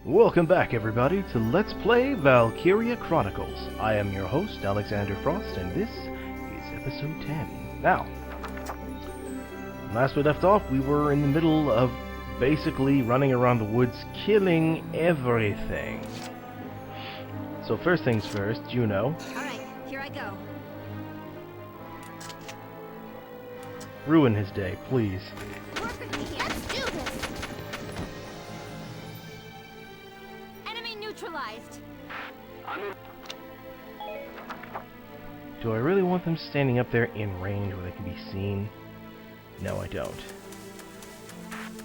Welcome back, everybody, to Let's Play Valkyria Chronicles. I am your host, Alexander Frost, and this is episode 10. Now, last we left off, we were in the middle of basically running around the woods, killing everything. So first things first, Juno. Alright, here I go. Ruin his day, please. Work with me here. Let's do this! Enemy neutralized. Do I really want them standing up there in range where they can be seen? No, I don't.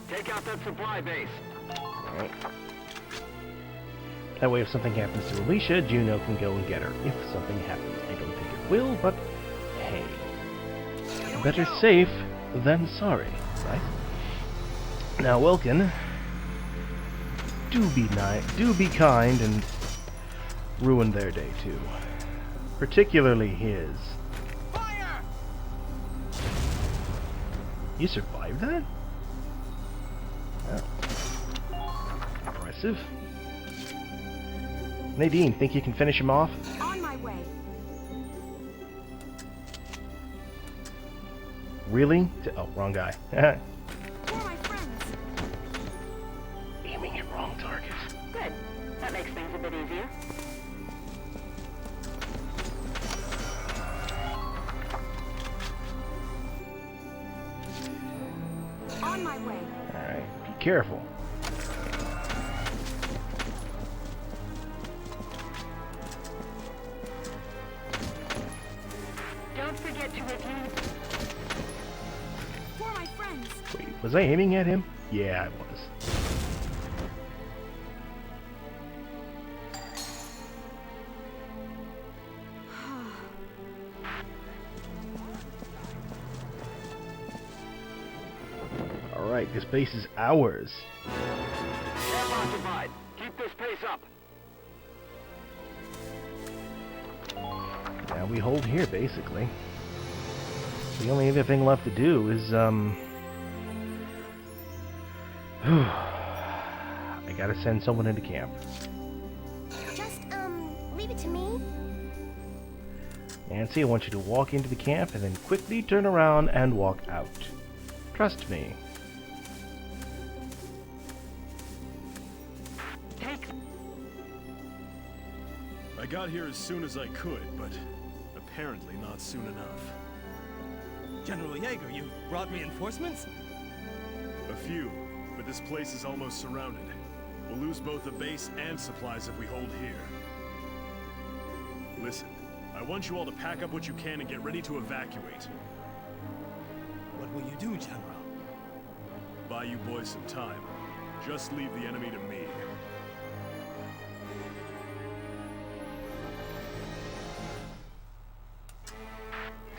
Take out that supply base. Alright. That way if something happens to Alicia, Juno can go and get her. If something happens. I don't think it will, but hey. Better safe than sorry, right? Now, Welkin, do be nice, do be kind, and ruin their day too. Particularly his. Fire! You survived that? Oh. Impressive. Nadine, think you can finish him off? On my way. Really? Oh, wrong guy. For my friends. Aiming at wrong target. Good. That makes things a bit easier. On my way. Alright, be careful. Don't forget to review. For my friends. Wait, was I aiming at him? Yeah, I was. Alright, this base is ours. Camp occupied. Keep this pace up. Now we hold here, basically. The only other thing left to do is, I gotta send someone into camp. Just, leave it to me. Nancy, I want you to walk into the camp and then quickly turn around and walk out. Trust me. I got here as soon as I could, but apparently not soon enough. General Jaeger, you brought reinforcements? A few, but this place is almost surrounded. We'll lose both the base and supplies if we hold here. Listen, I want you all to pack up what you can and get ready to evacuate. What will you do, General? Buy you boys some time. Just leave the enemy to me.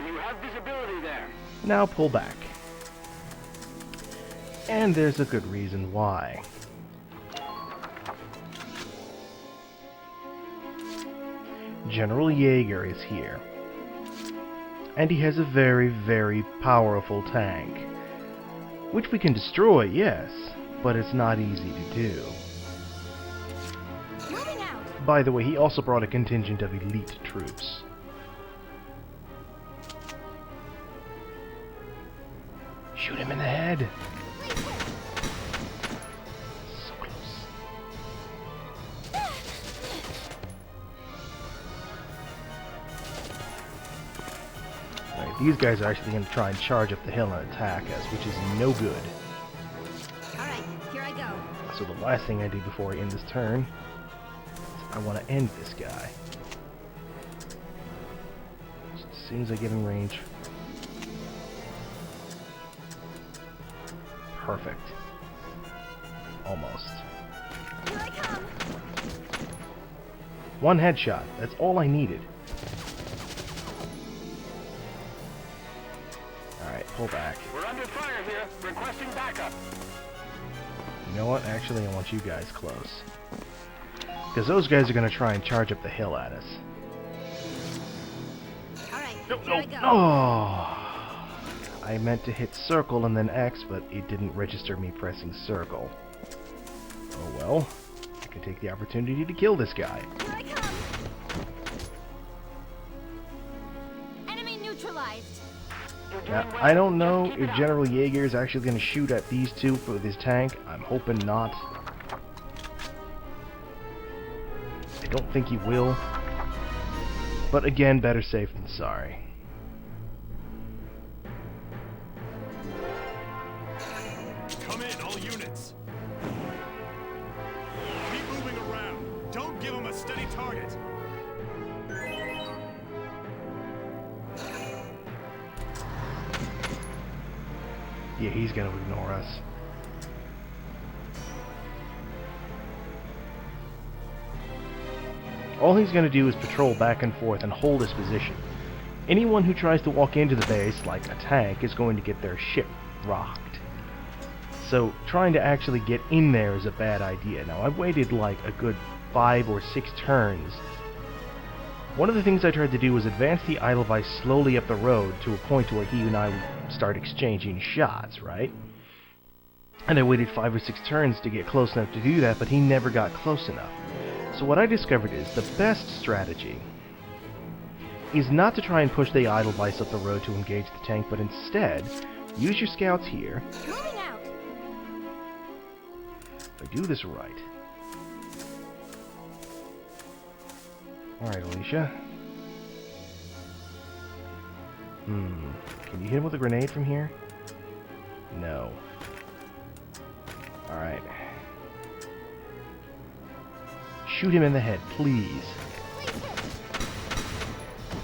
You have visibility there. Now pull back. And there's a good reason why. General Jaeger is here. And he has a very, very powerful tank. Which we can destroy, yes, but it's not easy to do. Moving out. By the way, he also brought a contingent of elite troops. Shoot him in the head. So close. Alright, these guys are actually going to try and charge up the hill and attack us, which is no good. Alright, here I go. So the last thing I do before I end this turn, is I want to end this guy. Just as soon as I get in range. Perfect. Almost. Here I come. One headshot. That's all I needed. Alright, pull back. We're under fire here. Requesting backup. You know what? Actually, I want you guys close. Because those guys are going to try and charge up the hill at us. Alright, No, here I go. Oh! I meant to hit circle and then X, but it didn't register me pressing circle. Oh well. I could take the opportunity to kill this guy. Here I come. Enemy neutralized. Now, I don't know if General Jaeger is actually going to shoot at these two with his tank. I'm hoping not. I don't think he will. But again, better safe than sorry. Come in, all units. Keep moving around. Don't give them a steady target. Yeah, he's going to ignore us. All he's going to do is patrol back and forth and hold his position. Anyone who tries to walk into the base, like a tank, is going to get their ship rocked. So trying to actually get in there is a bad idea. Now, I've waited like a good 5 or 6 turns. One of the things I tried to do was advance the Edelweiss slowly up the road to a point where he and I would start exchanging shots, right? And I waited 5 or 6 turns to get close enough to do that, but he never got close enough. So what I discovered is the best strategy is not to try and push the Edelweiss up the road to engage the tank, but instead use your scouts here. Moving out. If I do this right. Alright, Alicia. Can you hit him with a grenade from here? No. Alright. Shoot him in the head, please.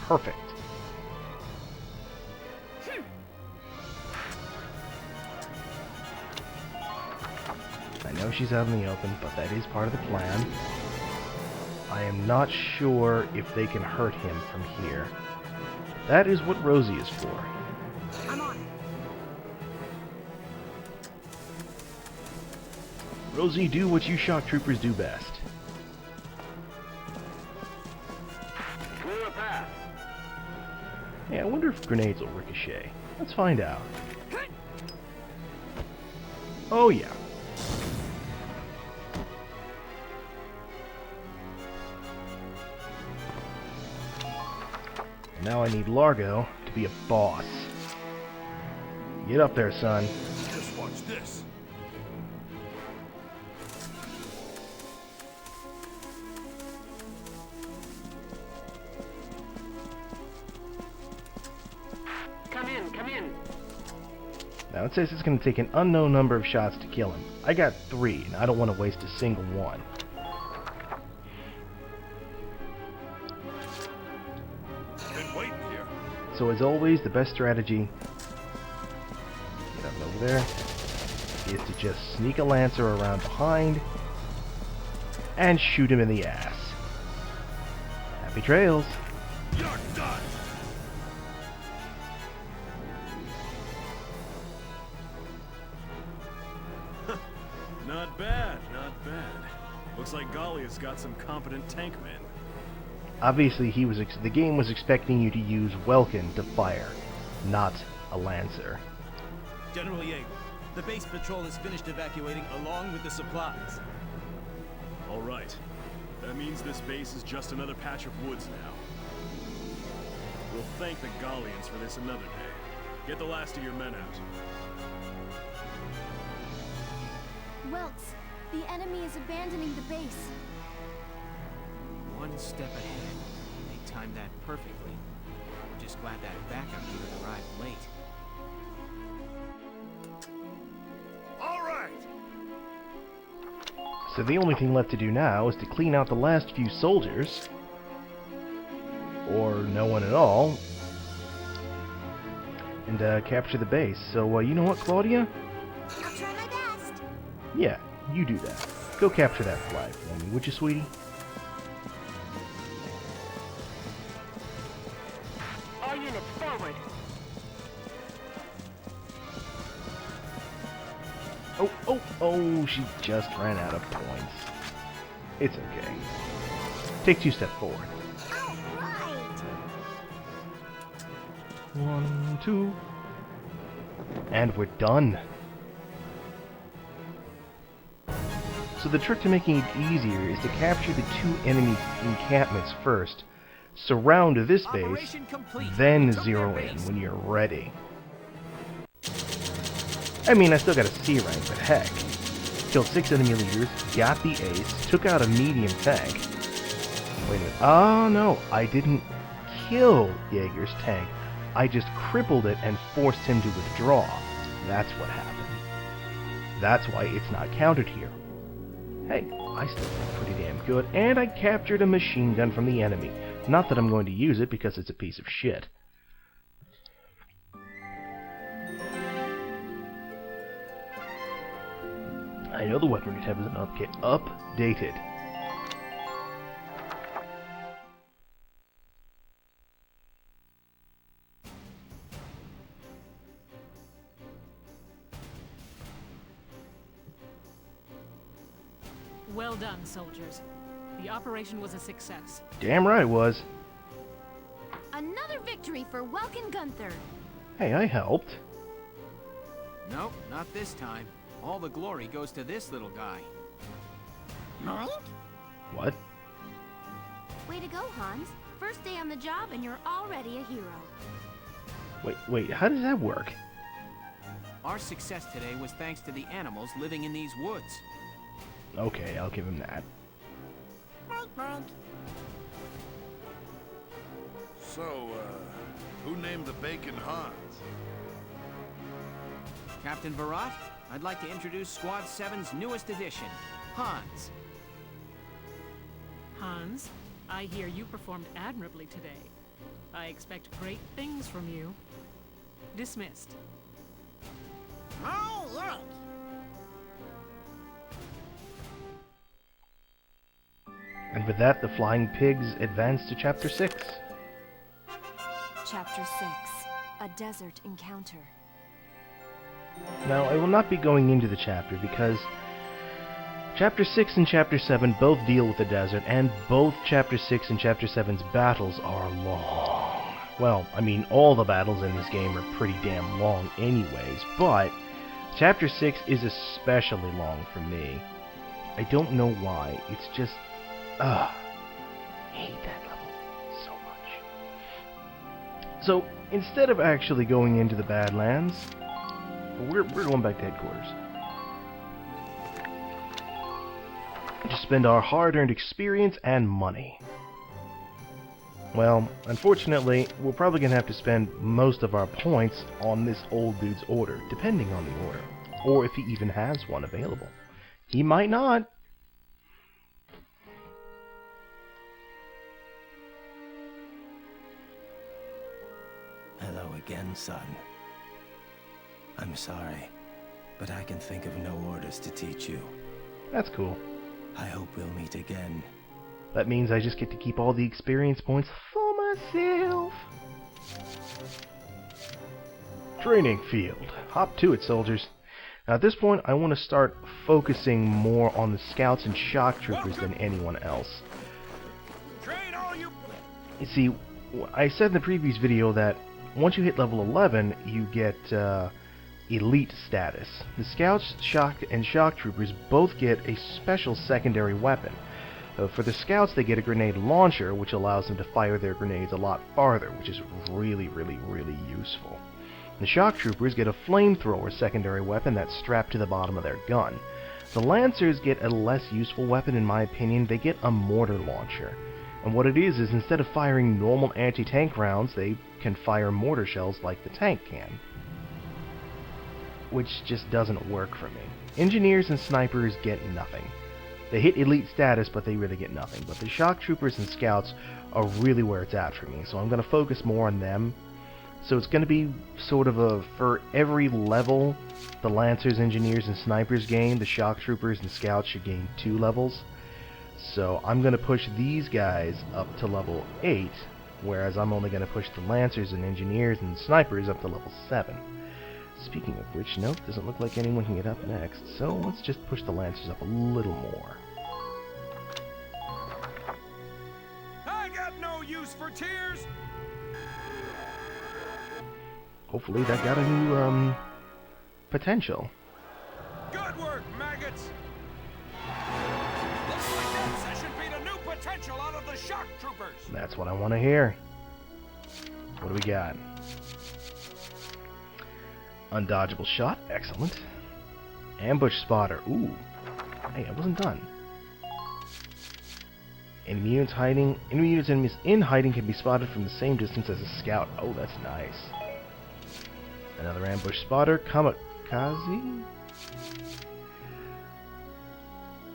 Perfect. I know she's out in the open, but that is part of the plan. I am not sure if they can hurt him from here. That is what Rosie is for. I'm on. Rosie, do what you shock troopers do best. Clear a path. Yeah, I wonder if grenades will ricochet. Let's find out. Oh yeah. Now I need Largo to be a boss. Get up there, son. Just watch this. Come in, come in. Now it says it's going to take an unknown number of shots to kill him. I got 3, and I don't want to waste a single one. Been waiting here. So as always, the best strategy, get up over there, is to just sneak a Lancer around behind and shoot him in the ass. Happy trails. You're done. Not bad, not bad. Looks like Gallia's got some competent tank men. Obviously, the game was expecting you to use Welkin to fire, not a Lancer. General Jaeger, the base patrol has finished evacuating along with the supplies. All right. That means this base is just another patch of woods now. We'll thank the Gallians for this another day. Get the last of your men out. Welks, the enemy is abandoning the base. One step ahead. They timed that perfectly. I'm just glad that backup unit arrived late. All right. So the only thing left to do now is to clean out the last few soldiers, or no one at all, and capture the base. So you know what, Claudia? I'll try my best. Yeah, you do that. Go capture that flag for me, would you, sweetie? All units forward. Oh, she just ran out of points. It's okay. Take 2 steps forward. All right. 1, 2. And we're done. So the trick to making it easier is to capture the 2 enemy encampments first, surround this base, Operation complete. then Took zero their in base. when you're ready. I mean, I still got a C rank, but heck. Killed 6 enemy leaders, got the ace, took out a medium tank. Wait a minute. Oh no, I didn't kill Jaeger's tank. I just crippled it and forced him to withdraw. That's what happened. That's why it's not counted here. Hey, I still feel pretty damn good, and I captured a machine gun from the enemy. Not that I'm going to use it because it's a piece of shit. I know the weaponry tab is updated. Well done, soldiers. The operation was a success. Damn right it was. Another victory for Welkin Gunther. Hey, I helped. Nope, not this time. All the glory goes to this little guy. What? Way to go, Hans. First day on the job and you're already a hero. Wait, how does that work? Our success today was thanks to the animals living in these woods. Okay, I'll give him that. So, who named the bacon Hans? Captain Barat, I'd like to introduce Squad 7's newest addition, Hans. Hans, I hear you performed admirably today. I expect great things from you. Dismissed. And with that, the flying pigs advance to Chapter 6. Chapter 6. A Desert Encounter. Now, I will not be going into the chapter because Chapter 6 and Chapter 7 both deal with the desert, and both Chapter 6 and Chapter 7's battles are long. Well, I mean, all the battles in this game are pretty damn long anyways, but Chapter 6 is especially long for me. I don't know why, it's just... I hate that level so much. So, instead of actually going into the Badlands, we're going back to headquarters. To spend our hard-earned experience and money. Well, unfortunately, we're probably going to have to spend most of our points on this old dude's order, depending on the order. Or if he even has one available. He might not. Hello again, son. I'm sorry, but I can think of no orders to teach you. That's cool. I hope we'll meet again. That means I just get to keep all the experience points for myself. Training field. Hop to it, soldiers. Now at this point, I want to start focusing more on the scouts and shock troopers than anyone else. Train all you... You see, I said in the previous video that once you hit level 11, you get elite status. The scouts, shock, and shock troopers both get a special secondary weapon. For the scouts, they get a grenade launcher, which allows them to fire their grenades a lot farther, which is really, really, really useful. The shock troopers get a flamethrower secondary weapon that's strapped to the bottom of their gun. The lancers get a less useful weapon, in my opinion. They get a mortar launcher. And what it is instead of firing normal anti-tank rounds, they can fire mortar shells like the tank can. Which just doesn't work for me. Engineers and snipers get nothing. They hit elite status, but they really get nothing. But the shock troopers and scouts are really where it's at for me, so I'm going to focus more on them. So it's going to be sort of a, for every level the lancers, engineers, and snipers gain, the shock troopers and scouts should gain 2 levels. So I'm going to push these guys up to level 8, whereas I'm only going to push the lancers and engineers and snipers up to level 7. Speaking of which, nope, doesn't look like anyone can get up next, so let's just push the lancers up a little more. I got no use for tears! Hopefully that got a new, potential. Good work, maggots! That should beat a new potential out of the shock troopers. That's what I want to hear. What do we got? Undodgeable shot. Excellent. Ambush spotter. Ooh. Hey, I wasn't done. Enemy units in hiding can be spotted from the same distance as a scout. Oh, that's nice. Another ambush spotter. Kamikaze?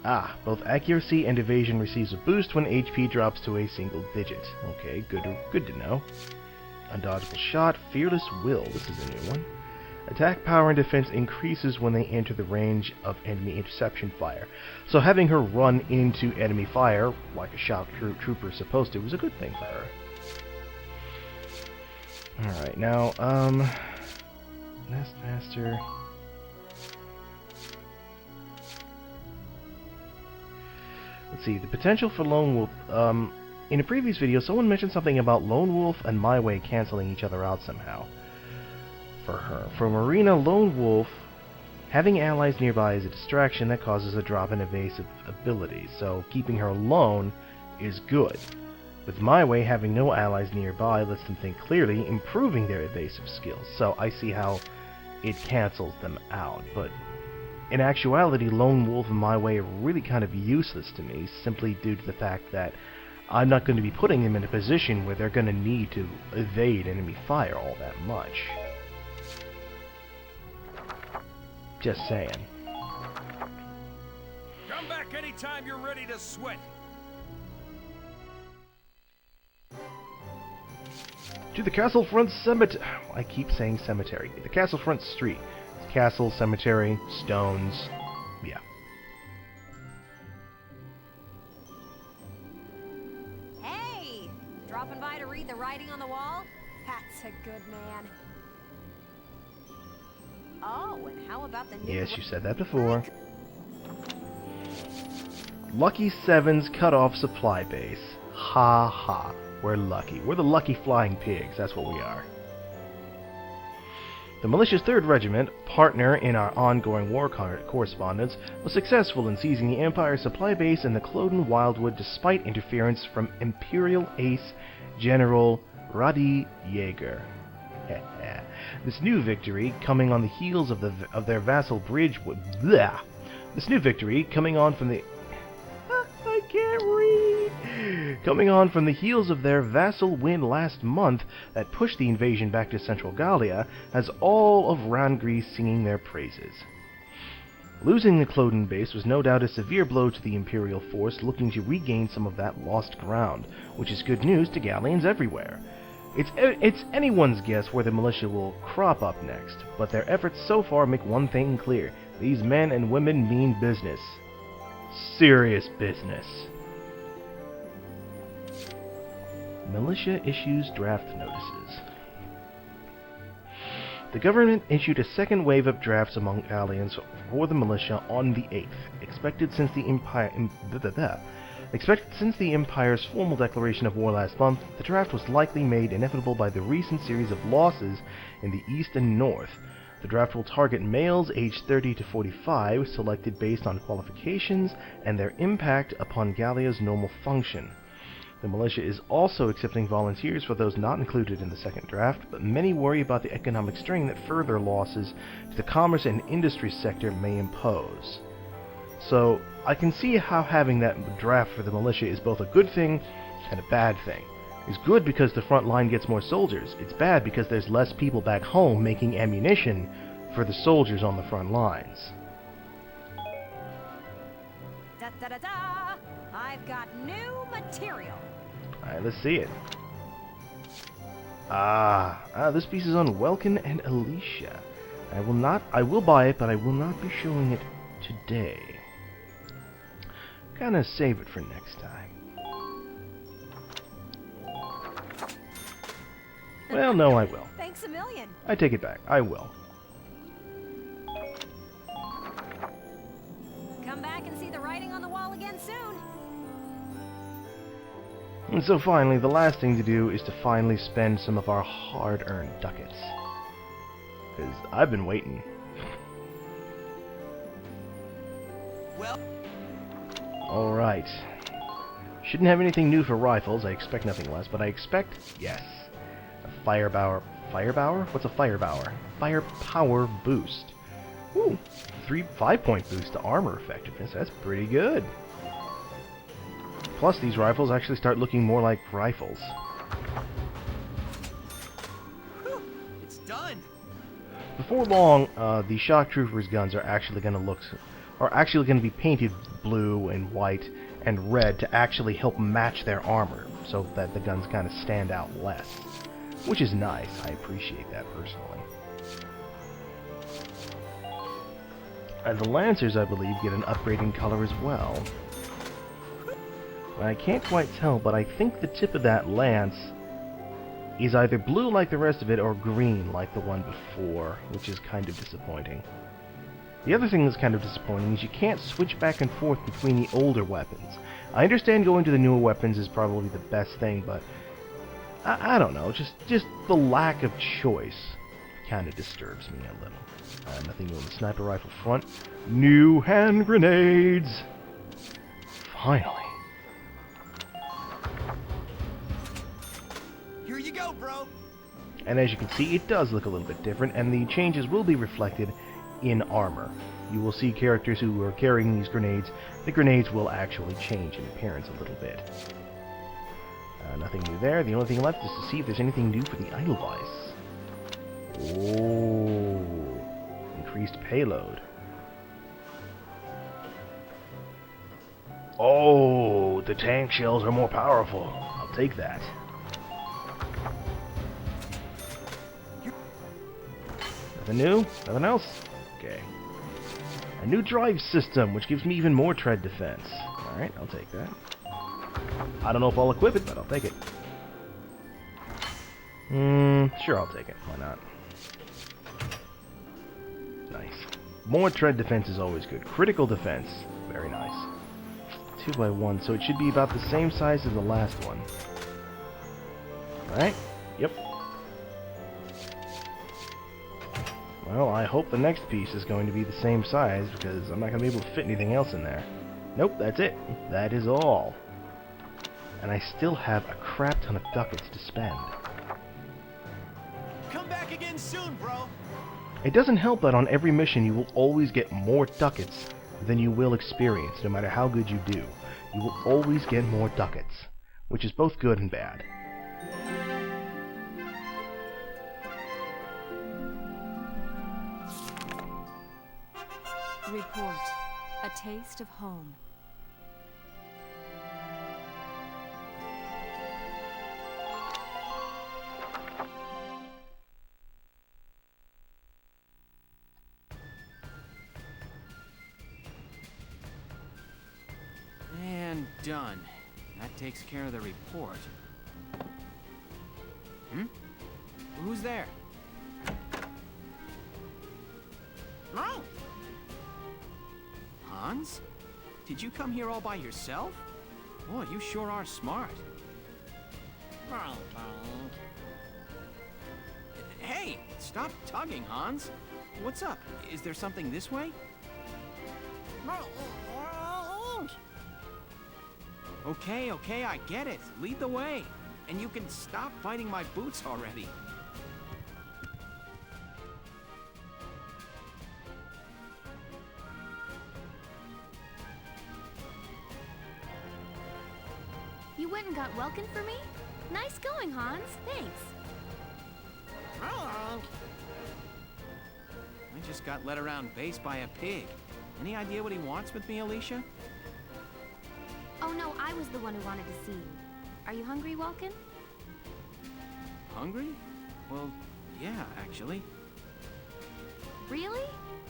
Ah, both accuracy and evasion receives a boost when HP drops to a single digit. Okay, good to know. Undodgeable shot. Fearless will. This is a new one. Attack power and defense increases when they enter the range of enemy interception fire. So having her run into enemy fire, like a shock trooper is supposed to, was a good thing for her. Alright, now, Nestmaster. Let's see, the potential for Lone Wolf. In a previous video, someone mentioned something about Lone Wolf and My Way canceling each other out somehow. For her. For Marina, Lone Wolf, having allies nearby is a distraction that causes a drop in evasive abilities, so keeping her alone is good. With My Way, having no allies nearby lets them think clearly, improving their evasive skills, so I see how it cancels them out, but in actuality, Lone Wolf and My Way are really kind of useless to me, simply due to the fact that I'm not going to be putting them in a position where they're going to need to evade enemy fire all that much. Just saying. Come back anytime you're ready to sweat. To the Castle Front Cemetery. I keep saying cemetery. The Castle Front Street. It's castle, cemetery, stones. Yeah. Hey! Dropping by to read the writing on the wall? That's a good man. Oh, and how about the new... Yes, you said that before. Lucky Seven's cut-off supply base. Ha ha. We're lucky. We're the lucky flying pigs. That's what we are. The Militia's 3rd Regiment, partner in our ongoing war correspondence, was successful in seizing the Empire's supply base in the Cloden Wildwood despite interference from Imperial Ace General Radiator. This new victory, coming on the heels of their vassal Bridgewood. Blah! This new victory, coming on from the... I can't read! Coming on from the heels of their vassal win last month that pushed the invasion back to Central Gallia, has all of Rangri singing their praises. Losing the Cloden base was no doubt a severe blow to the Imperial force looking to regain some of that lost ground, which is good news to Gallians everywhere. It's anyone's guess where the militia will crop up next, but their efforts so far make one thing clear. These men and women mean business. Serious business. Militia issues draft notices. The government issued a second wave of drafts among Gallians for the militia on the 8th, expected since the Empire's formal declaration of war last month. The draft was likely made inevitable by the recent series of losses in the East and North. The draft will target males aged 30 to 45, selected based on qualifications and their impact upon Gallia's normal function. The militia is also accepting volunteers for those not included in the second draft, but many worry about the economic strain that further losses to the commerce and industry sector may impose. So, I can see how having that draft for the militia is both a good thing and a bad thing. It's good because the front line gets more soldiers. It's bad because there's less people back home making ammunition for the soldiers on the front lines. Da da da da! I've got new material. Alright, let's see it. This piece is on Welkin and Alicia. I will buy it, but I will not be showing it today. Gonna save it for next time. Well, no, I will. Thanks a million. I take it back. I will. Come back and see the writing on the wall again soon. And so finally, the last thing to do is to finally spend some of our hard-earned ducats. Because I've been waiting. Well... Alright. Shouldn't have anything new for rifles. I expect nothing less, but I expect, yes, a firepower. Firepower? What's a firepower? Firepower boost. Ooh, 5-point boost to armor effectiveness. That's pretty good. Plus, these rifles actually start looking more like rifles. Whew, it's done. Before long, the shock troopers' guns are actually going to be painted blue and white and red to actually help match their armor, so that the guns kind of stand out less. Which is nice. I appreciate that personally. The Lancers, I believe, get an upgrade in color as well. I can't quite tell, but I think the tip of that lance is either blue like the rest of it or green like the one before, which is kind of disappointing. The other thing that's kind of disappointing is you can't switch back and forth between the older weapons. I understand going to the newer weapons is probably the best thing, but I don't know, just the lack of choice kind of disturbs me a little. Nothing new on the sniper rifle front. New hand grenades! Finally. Here you go, bro. And as you can see, it does look a little bit different, and the changes will be reflected in armor. You will see characters who are carrying these grenades. The grenades will actually change in appearance a little bit. Nothing new there. The only thing left is to see if there's anything new for the Edelweiss. Oh, increased payload. Oh, the tank shells are more powerful. I'll take that. Nothing new? Nothing else? Okay. A new drive system, which gives me even more tread defense. Alright, I'll take that. I don't know if I'll equip it, but I'll take it. Sure, I'll take it. Why not? Nice. More tread defense is always good. Critical defense, very nice. 2x1, so it should be about the same size as the last one. Right? Yep. Well, I hope the next piece is going to be the same size, because I'm not going to be able to fit anything else in there. Nope, that's it. That is all. And I still have a crap ton of ducats to spend. Come back again soon, bro. It doesn't help that on every mission you will always get more ducats than you will experience, no matter how good you do. You will always get more ducats, which is both good and bad. Report. A taste of home. And done. That takes care of the report. Who's there? No. Hans? Did you come here all by yourself? Boy, you sure are smart. Hey, stop tugging, Hans. What's up? Is there something this way? Okay, I get it. Lead the way. And you can stop fighting my boots already. You went and got Welkin for me? Nice going, Hans. Thanks. I just got led around base by a pig. Any idea what he wants with me, Alicia? Oh no, I was the one who wanted to see you. Are you hungry, Welkin? Hungry? Well, yeah, actually. Really?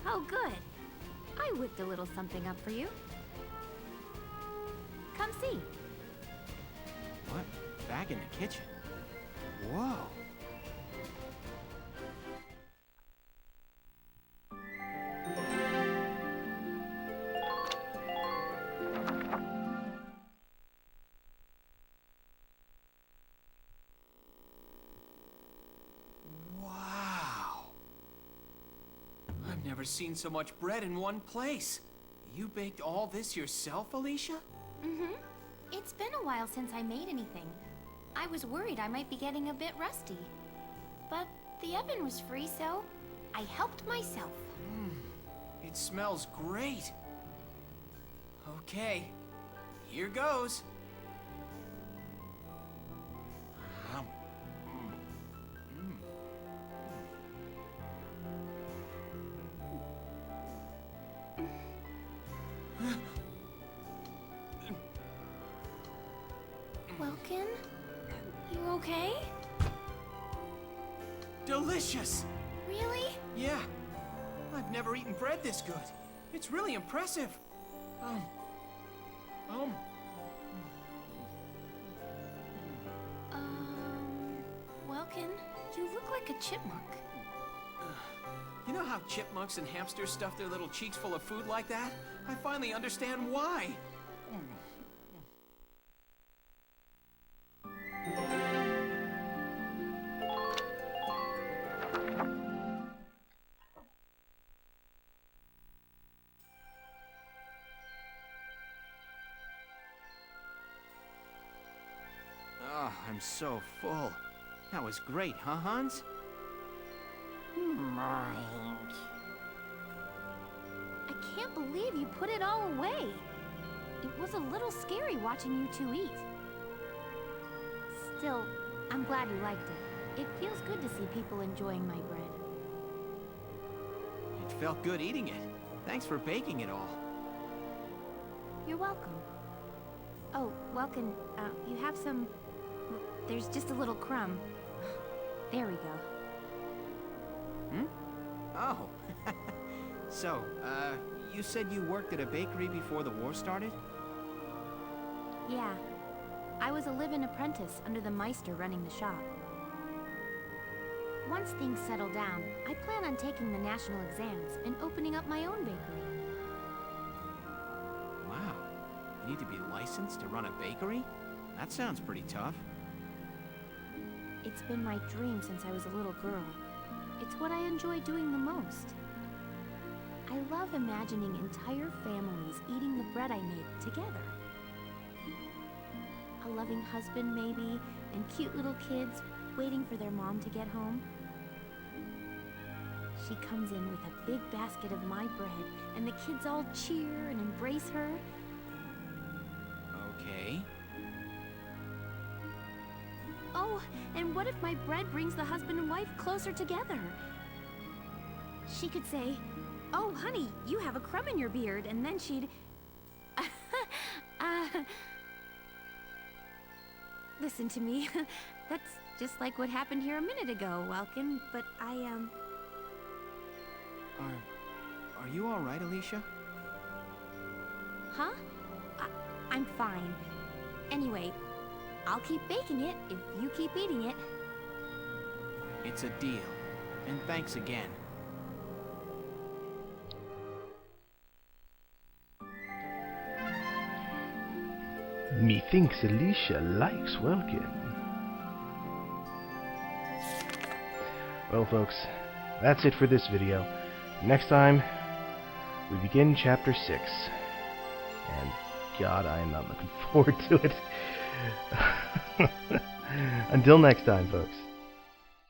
Oh, good. I whipped a little something up for you. Come see. What? Back in the kitchen? Whoa. Wow. I've never seen so much bread in one place. You baked all this yourself, Alicia? Mm-hmm. It's been a while since I made anything. I was worried I might be getting a bit rusty. But the oven was free, so I helped myself. It smells great. Okay, here goes. Welkin? You okay? Delicious! Really? Yeah. I've never eaten bread this good. It's really impressive. Welkin, you look like a chipmunk. You know how chipmunks and hamsters stuff their little cheeks full of food like that? I finally understand why. Oh, I'm so full. That was great, huh, Hans? I can't believe you put it all away. It was a little scary watching you two eat. Still, I'm glad you liked it. It feels good to see people enjoying my bread. It felt good eating it. Thanks for baking it all. You're welcome. Oh, Welkin, you have some... There's just a little crumb. There we go. Oh. So, you said you worked at a bakery before the war started? Yeah. I was a live-in apprentice under the Meister running the shop. Once things settle down, I plan on taking the national exams and opening up my own bakery. Wow. You need to be licensed to run a bakery? That sounds pretty tough. It's been my dream since I was a little girl. It's what I enjoy doing the most. I love imagining entire families eating the bread I make together. A loving husband, maybe, and cute little kids waiting for their mom to get home. She comes in with a big basket of my bread, and the kids all cheer and embrace her. Okay. Oh, and what if my bread brings the husband and wife closer together? She could say, "Oh, honey, you have a crumb in your beard," and then she'd... Listen to me. That's just like what happened here a minute ago, Welkin, but Are you all right, Alicia? Huh? I'm fine. Anyway, I'll keep baking it if you keep eating it. It's a deal. And thanks again. Methinks Alicia likes Welkin. Well, folks, that's it for this video. Next time, we begin Chapter 6. And God, I am not looking forward to it. Until next time, folks.